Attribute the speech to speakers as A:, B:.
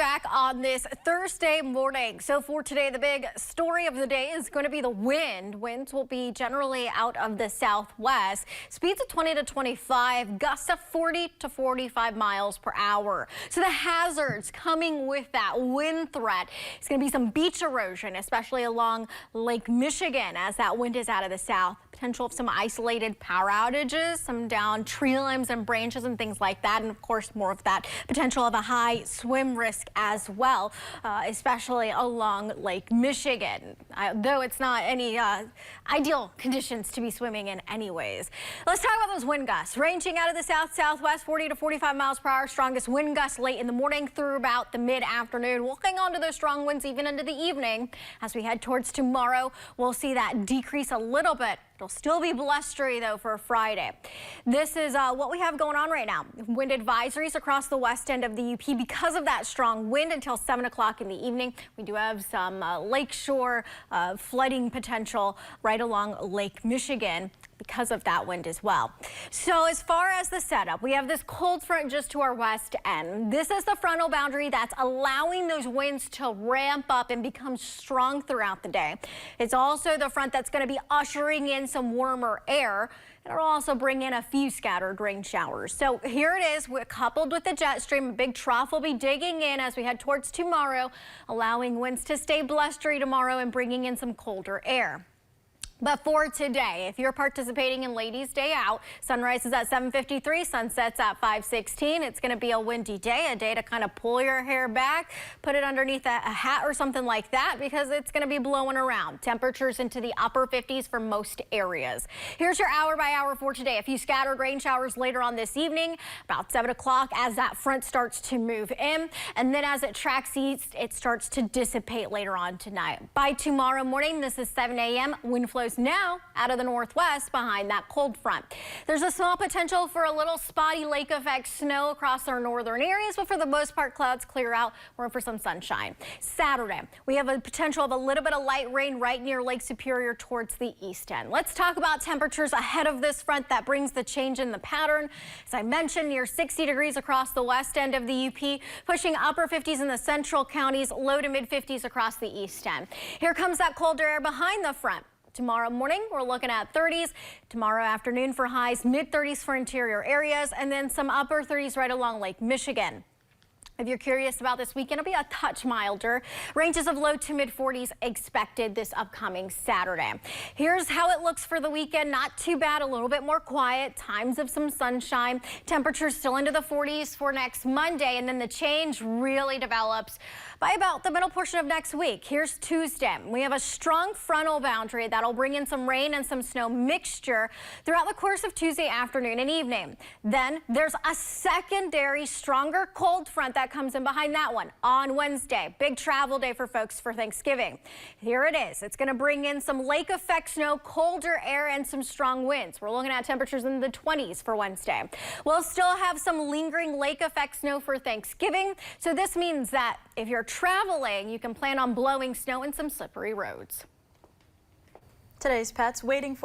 A: back on this Thursday morning. So for today, the big story of the day is going to be the wind. Winds will be generally out of the southwest. Speeds of 20 to 25, gusts of 40 to 45 miles per hour. So the hazards coming with that wind threat is going to be some beach erosion, especially along Lake Michigan as that wind is out of the south. Potential of some isolated power outages, some down tree limbs and branches and things like that. And of course, more of that potential of a high swim risk as well, especially along Lake Michigan, though it's not any ideal conditions to be swimming in anyways. Let's talk about those wind gusts ranging out of the south-southwest, 40 to 45 miles per hour. Strongest wind gusts late in the morning through about the mid-afternoon. We'll hang on to those strong winds even into the evening. As we head towards tomorrow, we'll see that decrease a little bit. It'll still be blustery, though, for Friday. This is what we have going on right now. Wind advisories across the west end of the UP because of that strong wind until 7 o'clock in the evening. We do have some lakeshore flooding potential right along Lake Michigan because of that wind as well. So as far as the setup, we have this cold front just to our west end. This is the frontal boundary that's allowing those winds to ramp up and become strong throughout the day. It's also the front that's going to be ushering in some warmer air. It'll also bring in a few scattered rain showers. So here it is, coupled with the jet stream. A big trough will be digging in as we head towards tomorrow, allowing winds to stay blustery tomorrow and bringing in some colder air. But for today, if you're participating in Ladies' Day Out, sunrise is at 7:53, sunsets at 5:16. It's going to be a windy day, a day to kind of pull your hair back, put it underneath a hat or something like that because it's going to be blowing around. Temperatures into the upper 50s for most areas. Here's your hour by hour for today. A few scattered rain showers later on this evening, about 7 o'clock as that front starts to move in. And then as it tracks east, it starts to dissipate later on tonight. By tomorrow morning, this is 7 a.m. Wind flows now out of the northwest behind that cold front. There's a small potential for a little spotty lake effect snow across our northern areas, but for the most part, clouds clear out. We're in for some sunshine. Saturday, we have a potential of a little bit of light rain right near Lake Superior towards the east end. Let's talk about temperatures ahead of this front that brings the change in the pattern. As I mentioned, near 60 degrees across the west end of the UP, pushing upper 50s in the central counties, low to mid 50s across the east end. Here comes that colder air behind the front. Tomorrow morning, we're looking at 30s. Tomorrow afternoon for highs, mid 30s for interior areas, and then some upper 30s right along Lake Michigan. If you're curious about this weekend, it'll be a touch milder. Ranges of low to mid 40s expected this upcoming Saturday. Here's how it looks for the weekend. Not too bad, a little bit more quiet. Times of some sunshine. Temperatures still into the 40s for next Monday, and then the change really develops by about the middle portion of next week. Here's Tuesday. We have a strong frontal boundary that'll bring in some rain and some snow mixture throughout the course of Tuesday afternoon and evening. Then there's a secondary stronger cold front that comes in behind that one on Wednesday. Big travel day for folks for Thanksgiving. Here it is. It's going to bring in some lake effect snow, colder air, and some strong winds. We're looking at temperatures in the 20s for Wednesday. We'll still have some lingering lake effect snow for Thanksgiving. So this means that if you're traveling, you can plan on blowing snow in some slippery roads.
B: Today's pets waiting for